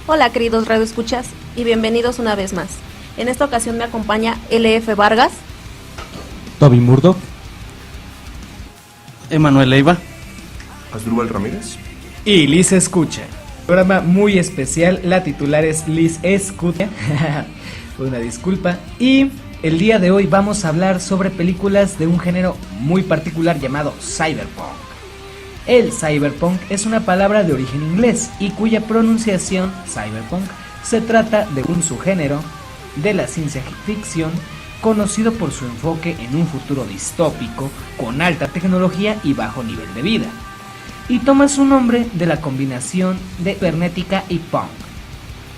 Hola queridos radioescuchas y bienvenidos una vez más. En esta ocasión me acompaña LF Vargas, Toby Murdoch, Emanuel Leiva Asdrúbal Ramírez y Liz Escucha. Programa muy especial, la titular es Liz Escucha. Una disculpa. Y el día de hoy vamos a hablar sobre películas de un género muy particular llamado cyberpunk. El cyberpunk es una palabra de origen inglés y cuya pronunciación, cyberpunk, se trata de un subgénero de la ciencia ficción conocido por su enfoque en un futuro distópico con alta tecnología y bajo nivel de vida, y toma su nombre de la combinación de cibernética y punk.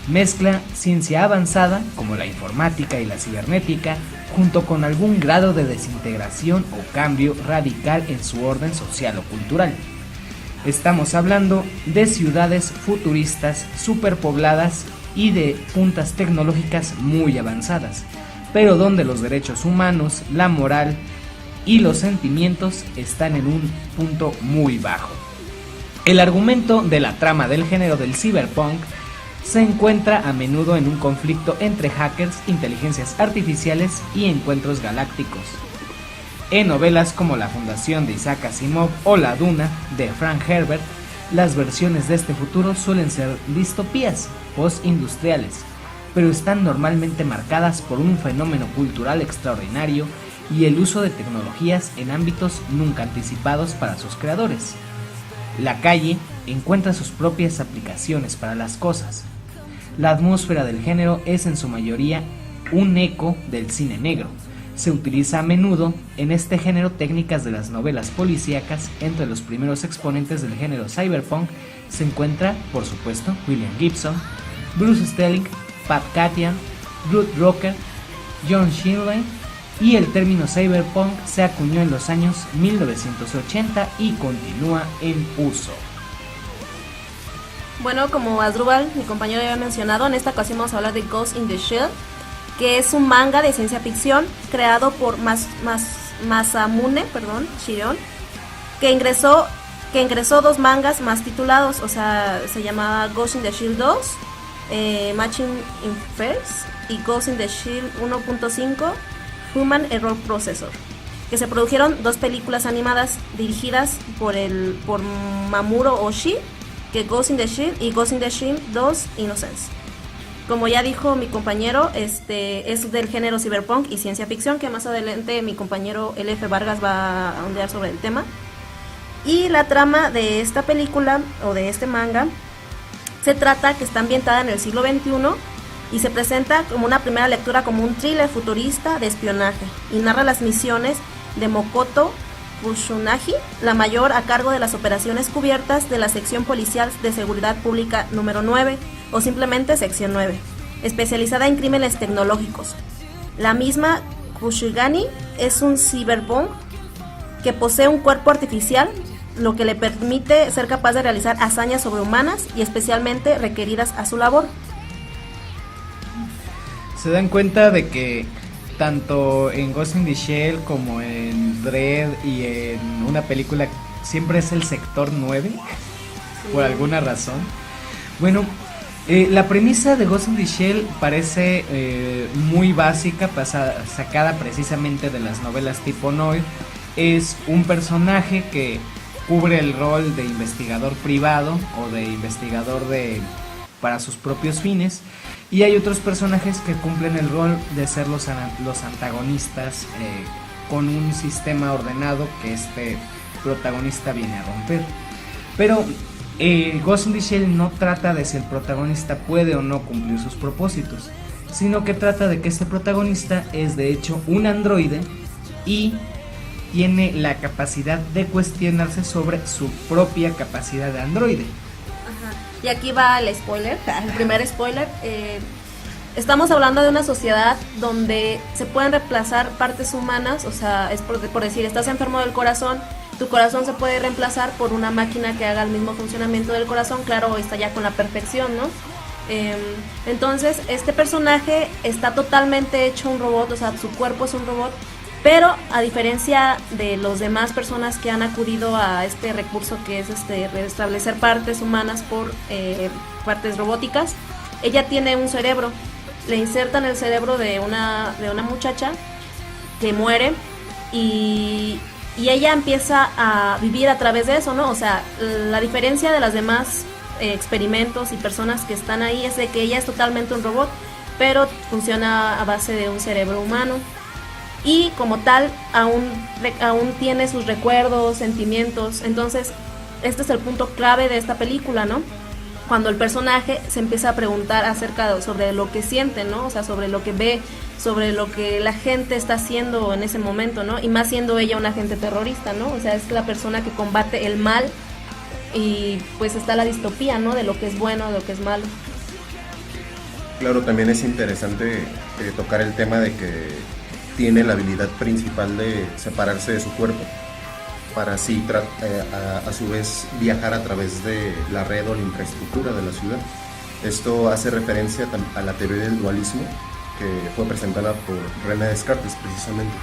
Mezcla ciencia avanzada como la informática y la cibernética junto con algún grado de desintegración o cambio radical en su orden social o cultural. Estamos hablando de ciudades futuristas superpobladas y de puntas tecnológicas muy avanzadas, pero donde los derechos humanos, la moral y los sentimientos están en un punto muy bajo. El argumento de la trama del género del cyberpunk se encuentra a menudo en un conflicto entre hackers, inteligencias artificiales y encuentros galácticos. En novelas como La Fundación de Isaac Asimov o La Duna de Frank Herbert, las versiones de este futuro suelen ser distopías postindustriales, pero están normalmente marcadas por un fenómeno cultural extraordinario y el uso de tecnologías en ámbitos nunca anticipados para sus creadores. La calle encuentra sus propias aplicaciones para las cosas. La atmósfera del género es en su mayoría un eco del cine negro. Se utiliza a menudo en este género técnicas de las novelas policíacas. Entre los primeros exponentes del género cyberpunk se encuentra, por supuesto, William Gibson, Bruce Sterling, Pat Katian, Ruth Rocker, John Shinley, y el término cyberpunk se acuñó en los años 1980 y continúa en uso. Bueno, como Asdrúbal, mi compañero ya había mencionado, en esta ocasión vamos a hablar de Ghost in the Shell, que es un manga de ciencia ficción creado por Masamune Shion, que ingresó 2 mangas más titulados, o sea, se llamaba Ghost in the Shell 2, Machine Inverse, y Ghost in the Shell 1.5, Human Error Processor, que se produjeron 2 películas animadas dirigidas por Mamuro Oshii, que Ghost in the Shell y Ghost in the Shell 2 Innocence. Como ya dijo mi compañero, es del género cyberpunk y ciencia ficción, que más adelante mi compañero LF Vargas va a ondear sobre el tema. Y la trama de esta película o de este manga se trata que está ambientada en el siglo XXI y se presenta como una primera lectura como un thriller futurista de espionaje y narra las misiones de Mokoto Kusunagi, la mayor a cargo de las operaciones cubiertas de la sección policial de seguridad pública número 9 o simplemente sección 9, especializada en crímenes tecnológicos. La misma Kushigani es un cyberpunk que posee un cuerpo artificial, lo que le permite ser capaz de realizar hazañas sobrehumanas y especialmente requeridas a su labor. Se dan cuenta de que tanto en Ghost in the Shell como en Dredd y en una película siempre es el sector 9, por alguna razón. Bueno, la premisa de Ghost in the Shell parece muy básica, sacada precisamente de las novelas tipo noir. Es un personaje que cubre el rol de investigador privado o de investigador para sus propios fines, y hay otros personajes que cumplen el rol de ser los antagonistas con un sistema ordenado que este protagonista viene a romper. Pero Ghost in the Shell no trata de si el protagonista puede o no cumplir sus propósitos, sino que trata de que este protagonista es de hecho un androide y tiene la capacidad de cuestionarse sobre su propia capacidad de androide. Ajá. Y aquí va el spoiler, el primer spoiler. Estamos hablando de una sociedad donde se pueden reemplazar partes humanas, o sea, es por decir, estás enfermo del corazón, tu corazón se puede reemplazar por una máquina que haga el mismo funcionamiento del corazón, claro, está ya con la perfección, ¿no? Entonces, este personaje está totalmente hecho un robot, o sea, su cuerpo es un robot, Pero a diferencia de los demás personas que han acudido a este recurso que es restablecer partes humanas por partes robóticas, ella tiene un cerebro. Le insertan el cerebro de una muchacha que muere y ella empieza a vivir a través de eso, ¿no? O sea, la diferencia de las demás experimentos y personas que están ahí es de que ella es totalmente un robot, pero funciona a base de un cerebro humano. Y como tal, aún tiene sus recuerdos, sentimientos. Entonces, este es el punto clave de esta película, ¿no? Cuando el personaje se empieza a preguntar sobre lo que siente, ¿no? O sea, sobre lo que ve, sobre lo que la gente está haciendo en ese momento, ¿no? Y más siendo ella una agente terrorista, ¿no? O sea, es la persona que combate el mal y pues está la distopía, ¿no? De lo que es bueno, de lo que es malo. Claro, también es interesante tocar el tema de que tiene la habilidad principal de separarse de su cuerpo para así a su vez viajar a través de la red o la infraestructura de la ciudad. Esto hace referencia a la teoría del dualismo que fue presentada por René Descartes precisamente.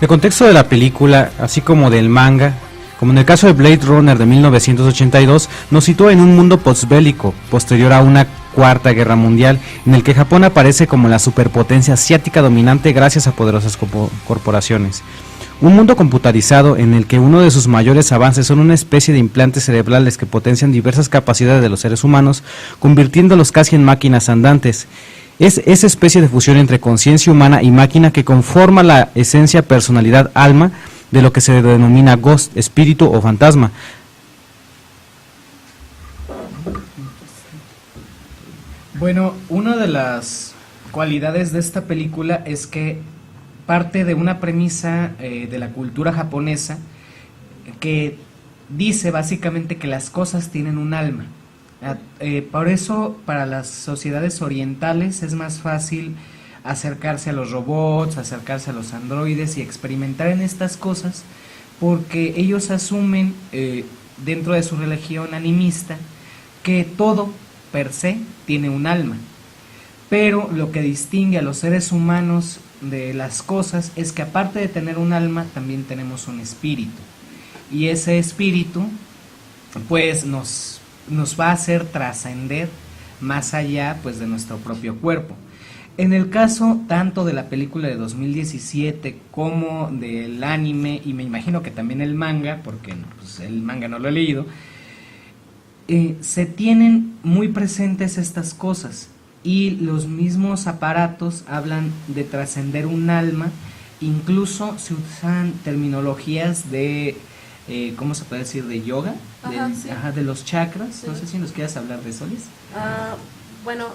El contexto de la película, así como del manga, como en el caso de Blade Runner de 1982, nos sitúa en un mundo postbélico, posterior a una Cuarta Guerra Mundial, en el que Japón aparece como la superpotencia asiática dominante gracias a poderosas corporaciones. Un mundo computarizado en el que uno de sus mayores avances son una especie de implantes cerebrales que potencian diversas capacidades de los seres humanos, convirtiéndolos casi en máquinas andantes. Es esa especie de fusión entre conciencia humana y máquina que conforma la esencia, personalidad, alma de lo que se denomina ghost, espíritu o fantasma. Bueno, una de las cualidades de esta película es que parte de una premisa de la cultura japonesa que dice básicamente que las cosas tienen un alma. Por eso, para las sociedades orientales es más fácil acercarse a los robots, acercarse a los androides y experimentar en estas cosas, porque ellos asumen dentro de su religión animista que todo per se tiene un alma. Pero lo que distingue a los seres humanos de las cosas es que aparte de tener un alma, también tenemos un espíritu. Y ese espíritu pues nos va a hacer trascender más allá pues de nuestro propio cuerpo. En el caso tanto de la película de 2017 como del anime, y me imagino que también el manga, porque pues, el manga no lo he leído, se tienen muy presentes estas cosas, y los mismos aparatos hablan de trascender un alma. Incluso se usan terminologías de, ¿cómo se puede decir? De yoga, Sí. de los chakras. Sí. No sé si nos quieras hablar de eso, Liz. Bueno,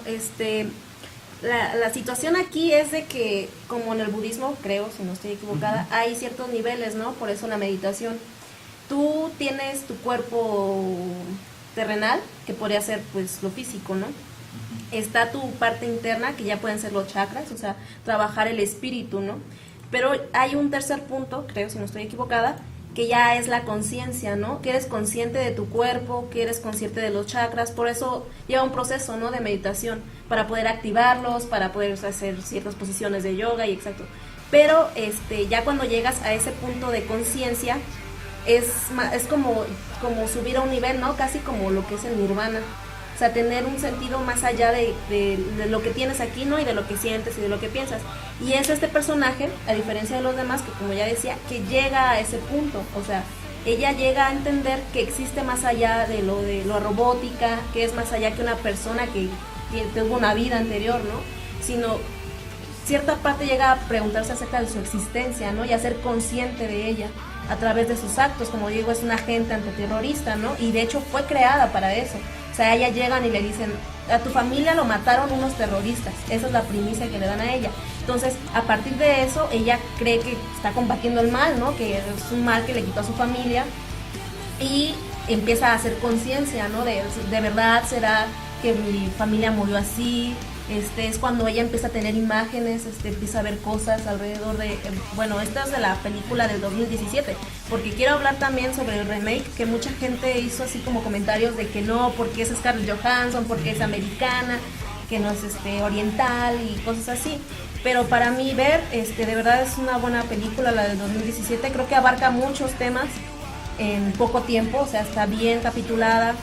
la situación aquí es de que, como en el budismo, creo, si no estoy equivocada, hay ciertos niveles, ¿no? Por eso la meditación. Tú tienes tu cuerpo terrenal, que podría ser pues lo físico, ¿no? Está tu parte interna, que ya pueden ser los chakras, o sea, trabajar el espíritu, ¿no? Pero hay un tercer punto, creo, si no estoy equivocada, que ya es la conciencia, ¿no? Que eres consciente de tu cuerpo, que eres consciente de los chakras. Por eso lleva un proceso, ¿no? De meditación, para poder activarlos, para poder hacer ciertas posiciones de yoga y exacto. Pero ya cuando llegas a ese punto de conciencia, es como subir a un nivel, ¿no? Casi como lo que es el nirvana. O sea, tener un sentido más allá de lo que tienes aquí, ¿no? Y de lo que sientes y de lo que piensas. Y es este personaje, a diferencia de los demás, que como ya decía, que llega a ese punto. O sea, ella llega a entender que existe más allá de lo robótica, que es más allá que una persona que tuvo una vida anterior, ¿no? Sino cierta parte llega a preguntarse acerca de su existencia, ¿no? Y a ser consciente de ella a través de sus actos. Como digo, es una agente antiterrorista, ¿no? Y de hecho fue creada para eso. O sea, a ella llegan y le dicen, a tu familia lo mataron unos terroristas. Esa es la primicia que le dan a ella. Entonces, a partir de eso, ella cree que está combatiendo el mal, ¿no? Que es un mal que le quitó a su familia. Y empieza a hacer conciencia, ¿no? De verdad será que mi familia murió así. Es cuando ella empieza a tener imágenes, empieza a ver cosas alrededor de... bueno, esta es de la película del 2017, porque quiero hablar también sobre el remake, que mucha gente hizo así como comentarios de que no, porque es Scarlett Johansson, porque es americana, que no es oriental y cosas así. pero para mí ver, de verdad es una buena película, la del 2017, creo que abarca muchos temas en poco tiempo, o sea, está bien capitulada.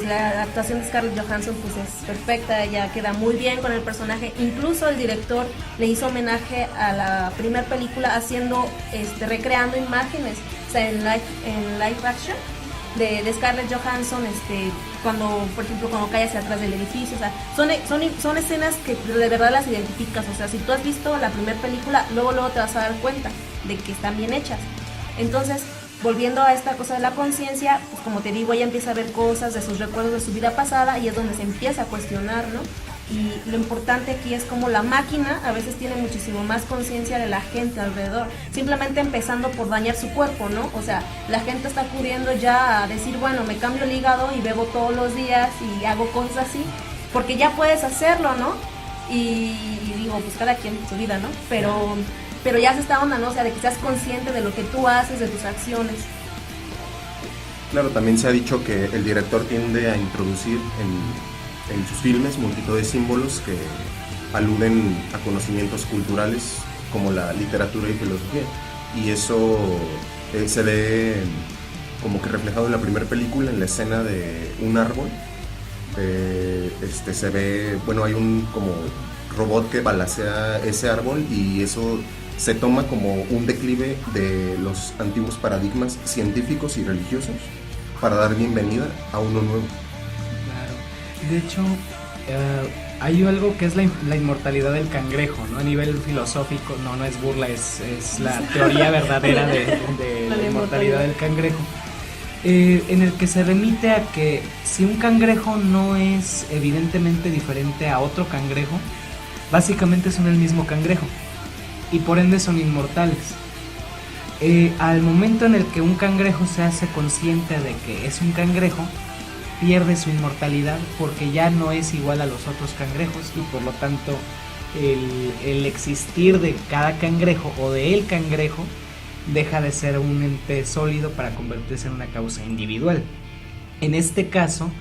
La actuación de Scarlett Johansson pues es perfecta, ella queda muy bien con el personaje, incluso el director le hizo homenaje a la primera película haciendo, recreando imágenes, o sea, en live action de Scarlett Johansson, cuando, por ejemplo, cuando cae hacia atrás del edificio, o sea, son escenas que de verdad las identificas, o sea, si tú has visto la primera película, luego te vas a dar cuenta de que están bien hechas. Entonces, volviendo a esta cosa de la conciencia, pues como te digo, ella empieza a ver cosas de sus recuerdos de su vida pasada y es donde se empieza a cuestionar, ¿no? Y lo importante aquí es como la máquina a veces tiene muchísimo más conciencia de la gente alrededor, simplemente empezando por dañar su cuerpo, ¿no? O sea, la gente está acudiendo ya a decir, bueno, me cambio el hígado y bebo todos los días y hago cosas así, porque ya puedes hacerlo, ¿no? Y digo, pues cada quien su vida, ¿no? Pero ya es esta onda, ¿no? O sea, de que seas consciente de lo que tú haces, de tus acciones. Claro, también se ha dicho que el director tiende a introducir en sus filmes multitud de símbolos que aluden a conocimientos culturales como la literatura y filosofía. Y eso se ve como que reflejado en la primera película, en la escena de un árbol. Se ve, bueno, hay un como robot que balacea ese árbol y eso se toma como un declive de los antiguos paradigmas científicos y religiosos para dar bienvenida a uno nuevo. Claro. De hecho, hay algo que es la inmortalidad del cangrejo, ¿no? A nivel filosófico, no es burla, es la teoría verdadera de la inmortalidad del cangrejo. En el que se remite a que si un cangrejo no es evidentemente diferente a otro cangrejo, básicamente son el mismo cangrejo y por ende son inmortales. Al momento en el que un cangrejo se hace consciente de que es un cangrejo, pierde su inmortalidad porque ya no es igual a los otros cangrejos y por lo tanto el existir de cada cangrejo o de el cangrejo deja de ser un ente sólido para convertirse en una causa individual. En este caso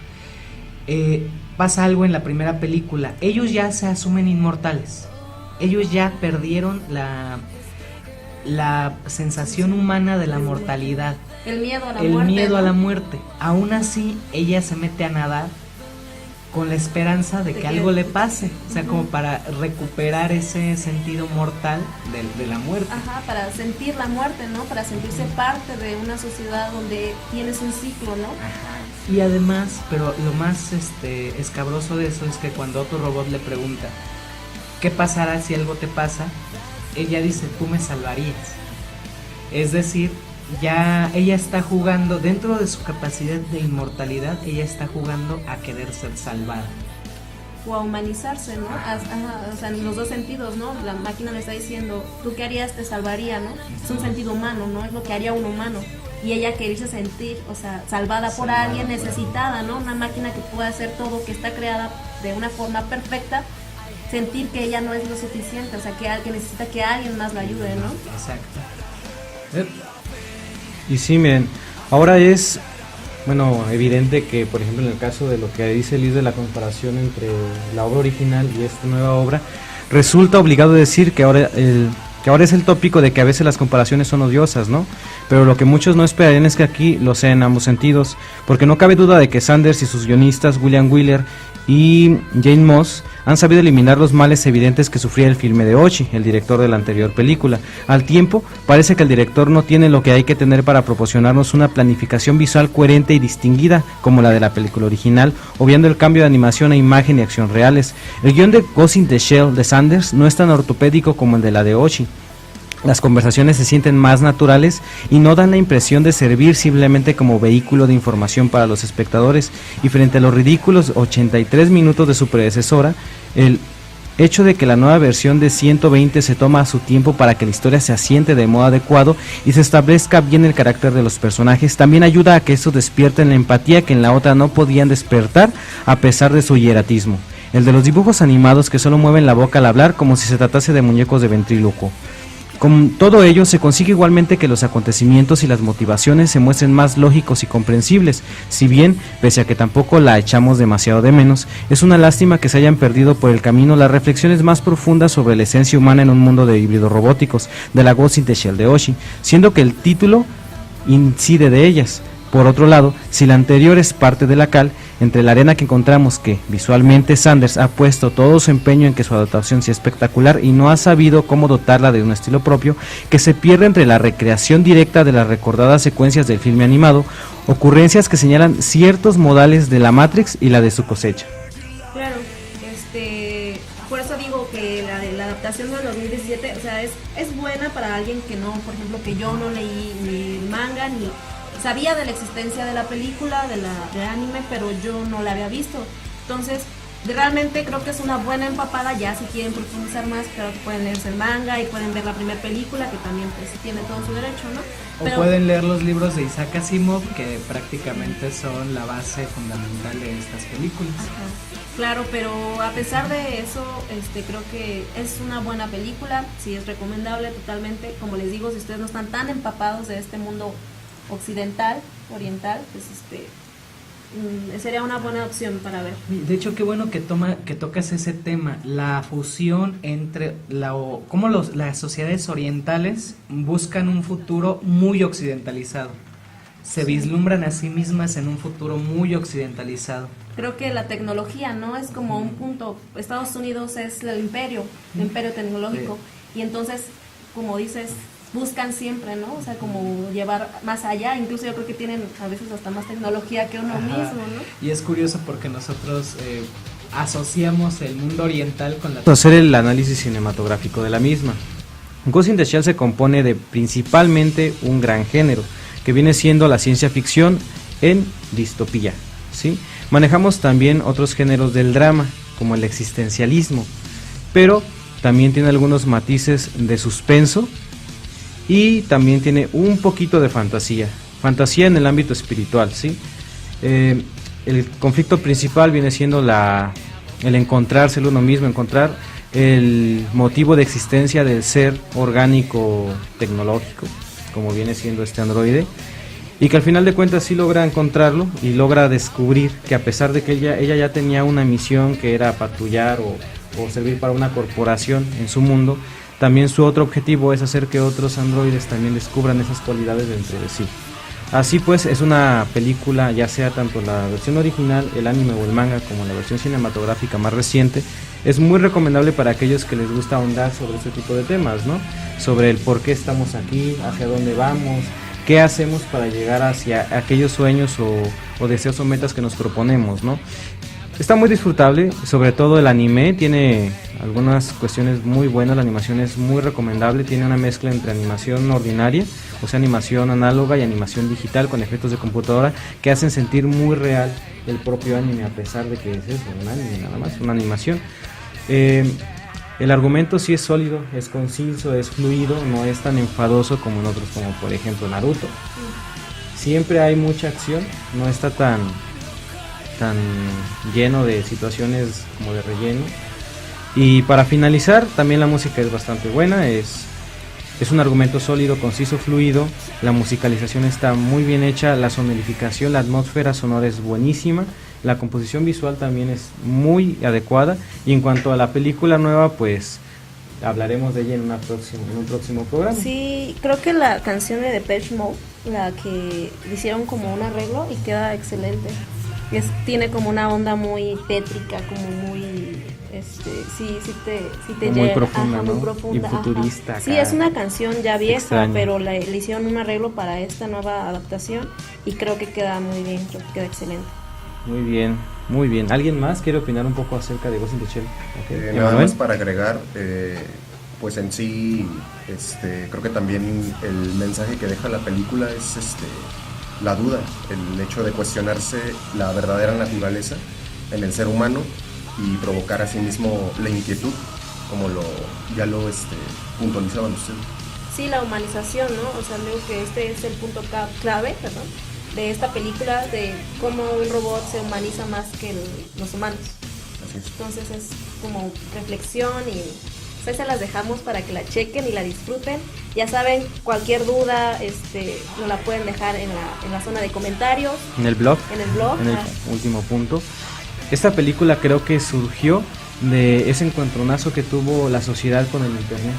pasa algo en la primera película. Ellos ya se asumen inmortales. Ellos ya perdieron la sensación humana de la mortalidad. El miedo a la el muerte. miedo ¿no? a la muerte. Aún así, ella se mete a nadar con la esperanza de que algo le pase. O sea, como para recuperar ese sentido mortal de la muerte. Ajá, para sentir la muerte, ¿no? Para sentirse parte de una sociedad donde tienes un ciclo, ¿no? Ajá. Y además, pero lo más escabroso de eso es que cuando otro robot le pregunta ¿qué pasará si algo te pasa? Ella dice, tú me salvarías. Es decir, ya ella está jugando, dentro de su capacidad de inmortalidad, ella está jugando a querer ser salvada. O a humanizarse, ¿no? O sea, en los dos sentidos, ¿no? La máquina le está diciendo, ¿tú qué harías? Te salvaría, ¿no? Es un sentido humano, ¿no? Es lo que haría un humano. Y ella quería sentir, o sea, salvada por alguien, necesitada, ¿no? Una máquina que pueda hacer todo, que está creada de una forma perfecta, sentir que ella no es lo suficiente, o sea, que necesita que alguien más la ayude, ¿no? Exacto. Y sí, miren, ahora es, bueno, evidente que, por ejemplo, en el caso de lo que dice Liz de la comparación entre la obra original y esta nueva obra, resulta obligado decir que ahora es el tópico de que a veces las comparaciones son odiosas, ¿no? Pero lo que muchos no esperarían es que aquí lo sea en ambos sentidos, porque no cabe duda de que Sanders y sus guionistas, William Wyler y Jane Moss, han sabido eliminar los males evidentes que sufría el filme de Ochi, el director de la anterior película. Al tiempo, parece que el director no tiene lo que hay que tener para proporcionarnos una planificación visual coherente y distinguida, como la de la película original, obviando el cambio de animación a imagen y acción reales. El guión de Ghost in the Shell de Sanders no es tan ortopédico como el de la de Ochi. Las conversaciones se sienten más naturales y no dan la impresión de servir simplemente como vehículo de información para los espectadores, y frente a los ridículos 83 minutos de su predecesora, el hecho de que la nueva versión de 120 se toma su tiempo para que la historia se asiente de modo adecuado y se establezca bien el carácter de los personajes también ayuda a que estos despierten la empatía que en la otra no podían despertar a pesar de su hieratismo. El de los dibujos animados que solo mueven la boca al hablar como si se tratase de muñecos de ventrílocuo. Con todo ello, se consigue igualmente que los acontecimientos y las motivaciones se muestren más lógicos y comprensibles, si bien, pese a que tampoco la echamos demasiado de menos, es una lástima que se hayan perdido por el camino las reflexiones más profundas sobre la esencia humana en un mundo de híbridos robóticos, de la Ghost in the Shell de Oshii, siendo que el título incide de ellas. Por otro lado, si la anterior es parte de la cal, entre la arena que encontramos que, visualmente, Sanders ha puesto todo su empeño en que su adaptación sea espectacular y no ha sabido cómo dotarla de un estilo propio, que se pierde entre la recreación directa de las recordadas secuencias del filme animado, ocurrencias que señalan ciertos modales de la Matrix y la de su cosecha. Claro, por eso digo que la adaptación del 2017, o sea, es buena para alguien que no, por ejemplo, que yo no leí ni el manga, ni sabía de la existencia de la película, de anime, pero yo no la había visto. Entonces, realmente creo que es una buena empapada. Ya si quieren profundizar más, creo que pueden leerse el manga y pueden ver la primera película, que también pues tiene todo su derecho, ¿no? O pueden leer los libros de Isaac Asimov, que prácticamente son la base fundamental de estas películas. Ajá. Claro, pero a pesar de eso, creo que es una buena película, sí es recomendable totalmente. Como les digo, si ustedes no están tan empapados de este mundo occidental, oriental, pues sería una buena opción para ver. De hecho, qué bueno que tocas ese tema, la fusión entre cómo las sociedades orientales buscan un futuro muy occidentalizado. Se vislumbran a sí mismas en un futuro muy occidentalizado. Creo que la tecnología, ¿no? Es como un punto. Estados Unidos es el imperio tecnológico, y entonces, como dices, buscan siempre, ¿no? O sea, como llevar más allá. Incluso yo creo que tienen a veces hasta más tecnología que uno mismo, ¿no? Y es curioso porque nosotros asociamos el mundo oriental con la... Hacer el análisis cinematográfico de la misma. Ghost in the Shell se compone de principalmente un gran género, que viene siendo la ciencia ficción en distopía, ¿sí? Manejamos también otros géneros del drama, como el existencialismo, pero también tiene algunos matices de suspenso, y también tiene un poquito de fantasía en el ámbito espiritual, ¿sí? El conflicto principal viene siendo el encontrarse uno mismo, encontrar el motivo de existencia del ser orgánico tecnológico, como viene siendo este androide, y que al final de cuentas sí logra encontrarlo y logra descubrir que, a pesar de que ella ya tenía una misión que era patrullar o servir para una corporación en su mundo, también su otro objetivo es hacer que otros androides también descubran esas cualidades dentro de sí. Así pues, es una película, ya sea tanto la versión original, el anime o el manga, como la versión cinematográfica más reciente, es muy recomendable para aquellos que les gusta ahondar sobre este tipo de temas, ¿no? Sobre el por qué estamos aquí, hacia dónde vamos, qué hacemos para llegar hacia aquellos sueños o deseos o metas que nos proponemos, ¿no? Está muy disfrutable, sobre todo el anime tiene algunas cuestiones muy buenas, la animación es muy recomendable, tiene una mezcla entre animación ordinaria, o sea, animación análoga y animación digital con efectos de computadora que hacen sentir muy real el propio anime, a pesar de que es eso, un anime nada más, una animación. El argumento sí es sólido, es conciso, es fluido, no es tan enfadoso como en otros, como por ejemplo Naruto. Siempre hay mucha acción, no está tan lleno de situaciones como de relleno. Y para finalizar, también la música es bastante buena, es un argumento sólido, conciso, fluido, la musicalización está muy bien hecha, la sonorificación, la atmósfera sonora es buenísima, la composición visual también es muy adecuada, y en cuanto a la película nueva, pues hablaremos de ella en un próximo programa. Sí, creo que la canción de Depeche Mode, la que hicieron como un arreglo y queda excelente. Tiene como una onda muy tétrica, como muy sí te muy llega, profunda, ajá, ¿no? muy profunda, Y futurista. sí, es una canción ya vieja, extraña, pero le hicieron un arreglo para esta nueva adaptación y creo que queda muy bien, creo que queda excelente. Muy bien. ¿Alguien más quiere opinar un poco acerca de Ghost in the Shell? Okay. Nada más para agregar, pues en sí, creo que también el mensaje que deja la película es la duda, el hecho de cuestionarse la verdadera naturaleza en el ser humano y provocar a sí mismo la inquietud, como ya lo puntualizaban ustedes. Sí, la humanización, ¿no? O sea, creo que este es el punto clave, perdón, de esta película, de cómo un robot se humaniza más que los humanos. Así es. Entonces es como reflexión y Pues ahí se las dejamos para que la chequen y la disfruten. Ya saben, cualquier duda nos la pueden dejar en la zona de comentarios. En el blog. En el blog. En el último punto. Esta película creo que surgió de ese encontronazo que tuvo la sociedad con el internet.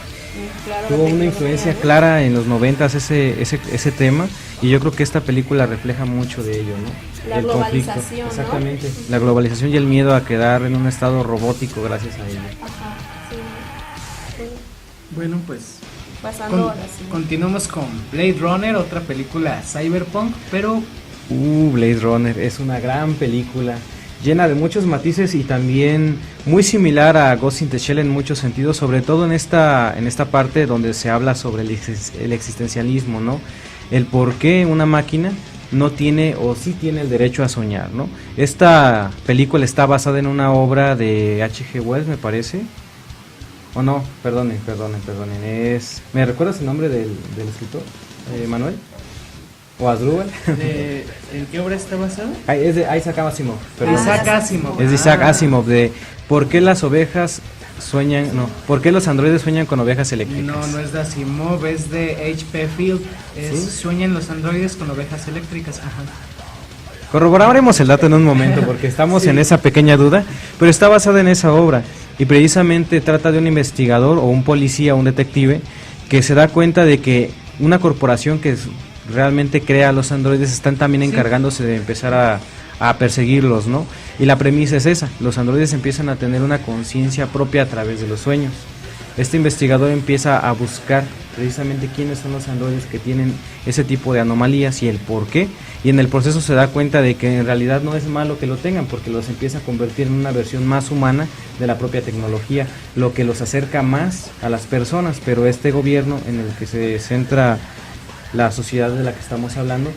Claro, Tuvo una influencia clara en los 90s ese tema, y yo creo que esta película refleja mucho de ello, ¿no? La el globalización, conflicto. Exactamente, ¿no? La globalización y el miedo a quedar en un estado robótico gracias a ello. Ajá, sí. Bueno, pues Pasando ahora sí. continuamos con Blade Runner, otra película cyberpunk, pero Blade Runner es una gran película, llena de muchos matices y también muy similar a Ghost in the Shell en muchos sentidos, sobre todo en esta parte donde se habla sobre el existencialismo, ¿no? El por qué una máquina no tiene o sí tiene el derecho a soñar, ¿no? Esta película está basada en una obra de H.G. Wells, me parece. O no, perdonen. ¿Me recuerdas el nombre del escritor? ¿Manuel? ¿O Asdrúbal? ¿en qué obra está basada? Es de Isaac Asimov. Perdón. Isaac Asimov. Es de Isaac Asimov, de ¿por qué las ovejas sueñan? No, ¿por qué los androides sueñan con ovejas eléctricas? No es de Asimov, es de H.P. Field. ¿Sí? Sueñan los androides con ovejas eléctricas. Ajá. Corroboraremos el dato en un momento porque estamos en esa pequeña duda, pero está basada en esa obra y precisamente trata de un investigador o un policía o un detective que se da cuenta de que una corporación que realmente crea a los androides están también encargándose de empezar a perseguirlos, ¿no? Y la premisa es esa, los androides empiezan a tener una conciencia propia a través de los sueños. Este investigador empieza a buscar precisamente quiénes son los androides que tienen ese tipo de anomalías y el por qué, y en el proceso se da cuenta de que en realidad no es malo que lo tengan, porque los empieza a convertir en una versión más humana de la propia tecnología, lo que los acerca más a las personas, pero este gobierno en el que se centra la sociedad de la que estamos hablando,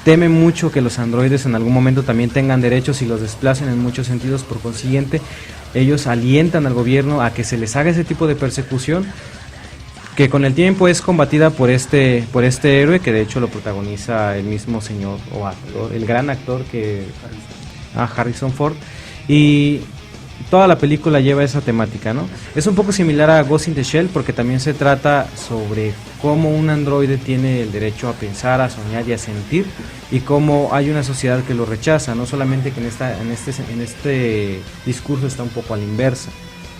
teme mucho que los androides en algún momento también tengan derechos y los desplacen en muchos sentidos. Por consiguiente, ellos alientan al gobierno a que se les haga ese tipo de persecución, que con el tiempo es combatida por este héroe, que de hecho lo protagoniza el mismo señor o actor, el gran actor que Harrison Ford, y toda la película lleva esa temática, ¿no? Es un poco similar a Ghost in the Shell porque también se trata sobre cómo un androide tiene el derecho a pensar, a soñar y a sentir, y cómo hay una sociedad que lo rechaza, no solamente que en este discurso está un poco a la inversa.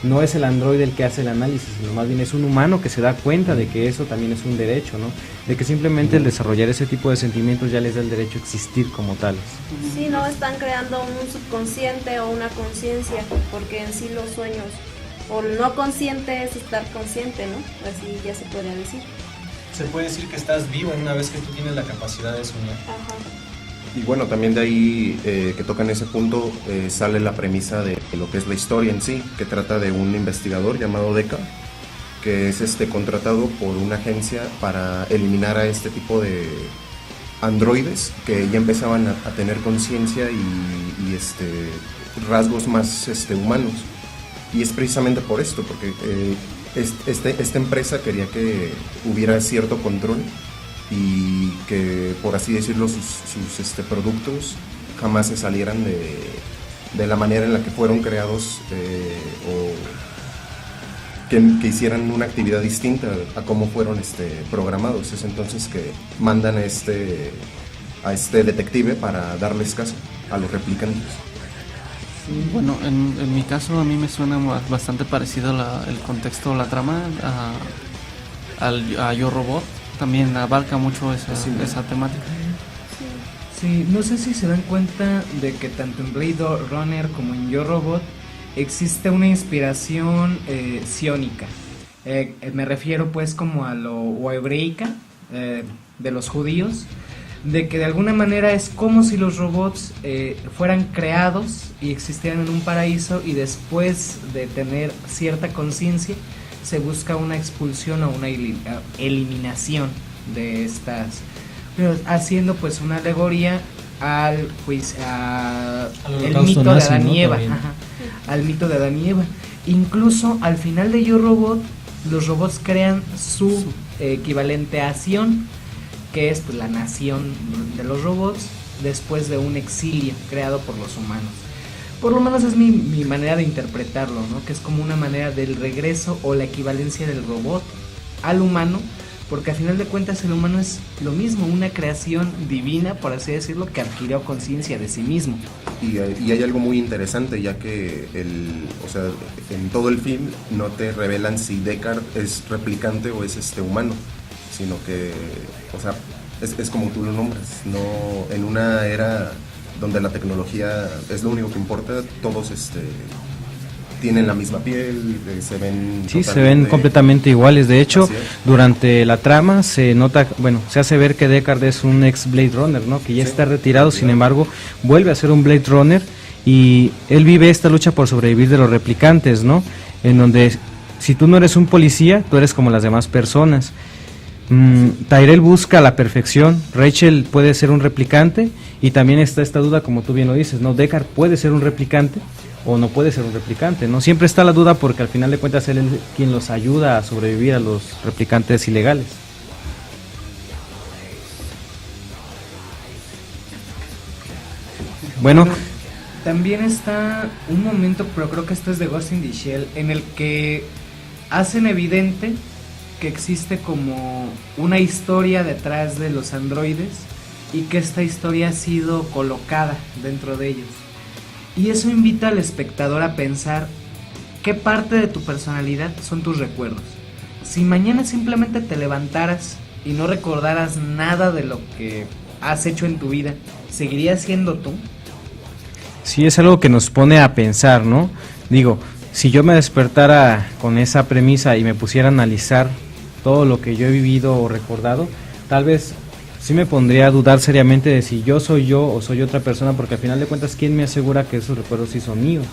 No es el androide el que hace el análisis, sino más bien es un humano que se da cuenta de que eso también es un derecho, ¿no? De que simplemente el desarrollar ese tipo de sentimientos ya les da el derecho a existir como tales. Sí, no están creando un subconsciente o una conciencia, porque en sí los sueños, o no consciente es estar consciente, ¿no? Así ya se podría decir. Se puede decir que estás vivo una vez que tú tienes la capacidad de soñar. Ajá. Y bueno, también de ahí que tocan ese punto sale la premisa de lo que es la historia en sí, que trata de un investigador llamado Deca, que es contratado por una agencia para eliminar a este tipo de androides que ya empezaban a tener conciencia y rasgos más humanos. Y es precisamente por esto, porque esta empresa quería que hubiera cierto control y que, por así decirlo, sus productos jamás se salieran de la manera en la que fueron creados, o que hicieran una actividad distinta a cómo fueron programados. Es entonces que mandan a este detective para darles caso a los replicantes. Sí, bueno, en mi caso a mí me suena bastante parecido el contexto, la trama a Yo Robot. También abarca mucho esa temática. Sí, no sé si se dan cuenta de que tanto en Blade Runner como en Yo Robot existe una inspiración sionica. Me refiero pues como a lo hebreica de los judíos, de que de alguna manera es como si los robots fueran creados y existieran en un paraíso, y después de tener cierta conciencia se busca una expulsión o una eliminación de estas, pero haciendo pues una alegoría al mito de Adán y Eva, al mito de Adán y Eva. Incluso al final de Yo Robot, los robots crean su equivalente a Sion, que es pues la nación de los robots después de un exilio creado por los humanos. Por lo menos es mi manera de interpretarlo, ¿no? Que es como una manera del regreso o la equivalencia del robot al humano, porque a final de cuentas el humano es lo mismo, una creación divina, por así decirlo, que adquirió conciencia de sí mismo. Y hay algo muy interesante, ya que en todo el film no te revelan si Deckard es replicante o es humano, sino que, o sea, es como tú lo nombras, no en una era donde la tecnología es lo único que importa, todos tienen la misma piel, se ven... Sí, se ven completamente iguales. De hecho, durante la trama se nota, se hace ver que Deckard es un ex Blade Runner, ¿no? Que ya está retirado, sin embargo, vuelve a ser un Blade Runner y él vive esta lucha por sobrevivir de los replicantes, ¿no? En donde si tú no eres un policía, tú eres como las demás personas. Tyrell busca la perfección, Rachel puede ser un replicante y también está esta duda, como tú bien lo dices, ¿no? Deckard puede ser un replicante o no puede ser un replicante, ¿no? Siempre está la duda porque al final de cuentas él es quien los ayuda a sobrevivir a los replicantes ilegales. Bueno, también está un momento, pero creo que esto es de Ghost in the Shell, en el que hacen evidente que existe como una historia detrás de los androides y que esta historia ha sido colocada dentro de ellos. Y eso invita al espectador a pensar qué parte de tu personalidad son tus recuerdos. Si mañana simplemente te levantaras y no recordaras nada de lo que has hecho en tu vida, ¿seguirías siendo tú? Sí, es algo que nos pone a pensar, ¿no? Digo, si yo me despertara con esa premisa y me pusiera a analizar todo lo que yo he vivido o recordado, tal vez sí me pondría a dudar seriamente de si yo soy yo o soy otra persona, porque al final de cuentas, ¿quién me asegura que esos recuerdos sí son míos?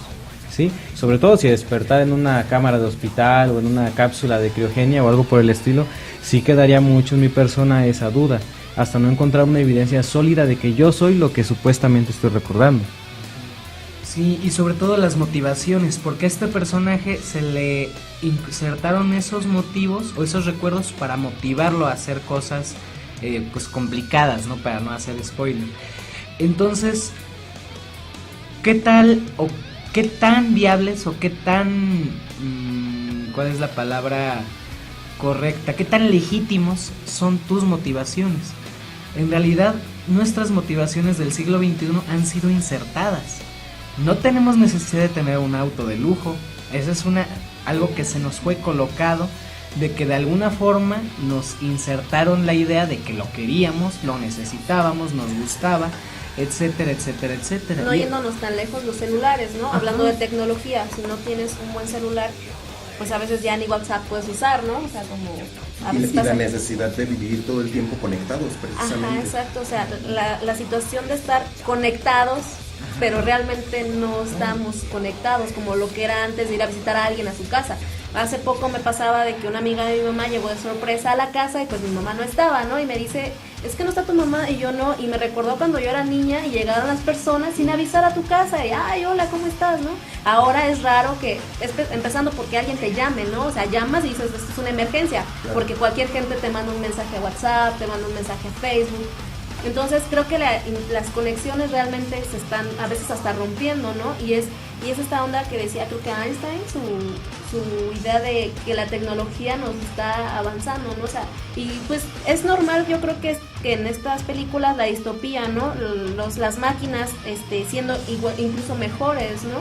¿Sí? Sobre todo si despertar en una cámara de hospital o en una cápsula de criogenia o algo por el estilo, sí quedaría mucho en mi persona esa duda, hasta no encontrar una evidencia sólida de que yo soy lo que supuestamente estoy recordando. Sí, y sobre todo las motivaciones, porque a este personaje se le insertaron esos motivos o esos recuerdos para motivarlo a hacer cosas pues complicadas, ¿no? Para no hacer spoiler. Entonces, ¿qué tal o qué tan viables o qué tan ¿cuál es la palabra correcta? ¿Qué tan legítimos son tus motivaciones? En realidad, nuestras motivaciones del siglo XXI han sido insertadas. No tenemos necesidad de tener un auto de lujo. Eso es algo que se nos fue colocado, de que de alguna forma nos insertaron la idea de que lo queríamos, lo necesitábamos, nos gustaba, etcétera, etcétera, etcétera. No yéndonos tan lejos, los celulares, ¿no? Ajá. Hablando de tecnología, si no tienes un buen celular, pues a veces ya ni WhatsApp puedes usar, ¿no? O sea, como... Y la necesidad de vivir todo el tiempo conectados, precisamente. Ajá, exacto, o sea, la situación de estar conectados, pero realmente no estamos conectados como lo que era antes de ir a visitar a alguien a su casa. Hace poco me pasaba de que una amiga de mi mamá llegó de sorpresa a la casa y pues mi mamá no estaba, ¿no? Y me dice, es que no está tu mamá, y yo no, y me recordó cuando yo era niña y llegaron las personas sin avisar a tu casa y, ay, hola, ¿cómo estás, no? Ahora es raro que, empezando porque alguien te llame, ¿no? O sea, llamas y dices, esto es una emergencia, claro. Porque cualquier gente te manda un mensaje a WhatsApp, te manda un mensaje a Facebook. Entonces creo que las conexiones realmente se están a veces hasta rompiendo, ¿no? Y es esta onda que decía, creo que Einstein, su idea de que la tecnología nos está avanzando, ¿no? O sea, y pues es normal, yo creo que en estas películas la distopía, ¿no? Las máquinas siendo incluso mejores, ¿no?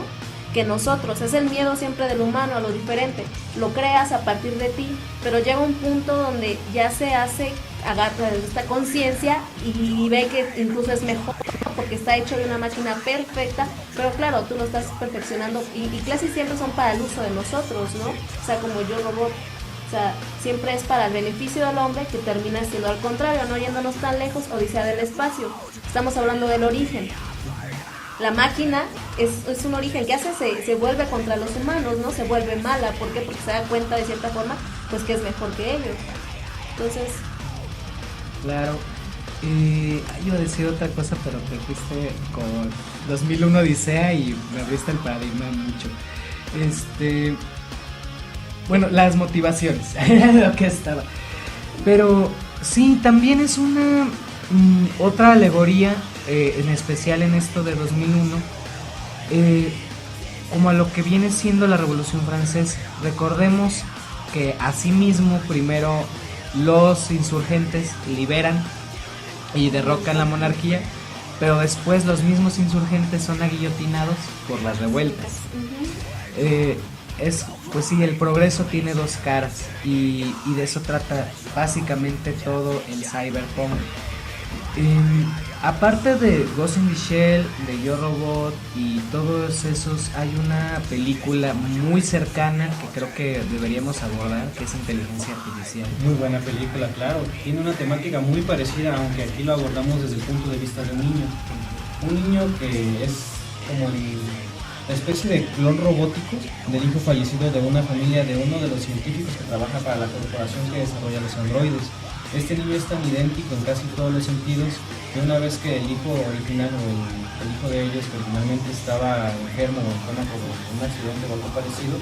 Que nosotros, es el miedo siempre del humano a lo diferente, lo creas a partir de ti, pero llega un punto donde ya se hace, agarra esta conciencia y ve que incluso es mejor, ¿no? Porque está hecho de una máquina perfecta, pero claro, tú lo estás perfeccionando y casi siempre son para el uso de nosotros, ¿no? O sea, como Yo Robot, o sea, siempre es para el beneficio del hombre, que termina siendo al contrario, no yéndonos tan lejos, Odisea del espacio, estamos hablando del origen. La máquina es un origen que hace, se vuelve contra los humanos, ¿no? Se vuelve mala, ¿por qué? Porque se da cuenta de cierta forma, pues que es mejor que ellos. Entonces... Claro. Iba a decir otra cosa, pero te fuiste con 2001 Odisea y me abriste el paradigma mucho. Bueno, las motivaciones, era lo que estaba. Pero sí, también es una otra alegoría, en especial en esto de 2001, como a lo que viene siendo la Revolución Francesa. Recordemos que asimismo primero los insurgentes liberan y derrocan la monarquía, pero después los mismos insurgentes son aguillotinados por las revueltas. Pues sí, el progreso tiene dos caras y de eso trata básicamente todo el cyberpunk. Aparte de Ghost in the Shell, de Yo Robot y todos esos, hay una película muy cercana que creo que deberíamos abordar, que es Inteligencia Artificial. Muy buena película, claro. Tiene una temática muy parecida, aunque aquí lo abordamos desde el punto de vista de un niño. Un niño que es como la especie de clon robótico del hijo fallecido de una familia de uno de los científicos que trabaja para la corporación que desarrolla los androides. Este niño es tan idéntico en casi todos los sentidos que una vez que el hijo original o el hijo de ellos que originalmente estaba enfermo o en coma por un accidente o algo parecido,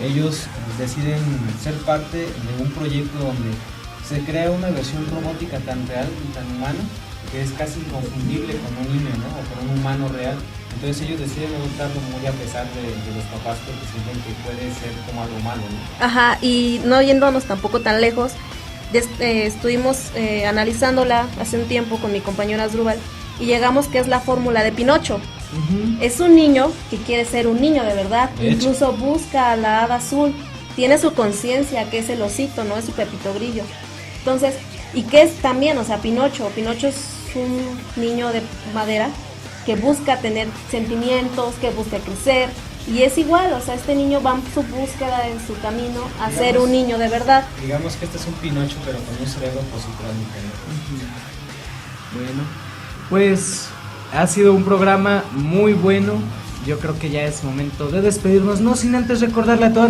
ellos deciden ser parte de un proyecto donde se crea una versión robótica tan real y tan humana que es casi inconfundible con un niño, ¿no? O con un humano real. Entonces ellos deciden adoptarlo muy a pesar de los papás porque sienten que puede ser como algo malo, ¿no? Ajá, y no yéndonos tampoco tan lejos, estuvimos analizándola hace un tiempo con mi compañero Asdrúbal y llegamos que es la fórmula de Pinocho. Es un niño que quiere ser un niño de verdad, incluso busca a la hada azul, tiene su conciencia que es el osito, no es su Pepito Grillo. Entonces, y que es también, o sea, Pinocho es un niño de madera que busca tener sentimientos, que busca crecer. Y es igual, o sea, este niño va en su búsqueda, en su camino a ser un niño de verdad. Digamos que este es un Pinocho, pero con un cerebro positrónico. Bueno, pues ha sido un programa muy bueno. Yo creo que ya es momento de despedirnos, no sin antes recordarle a todos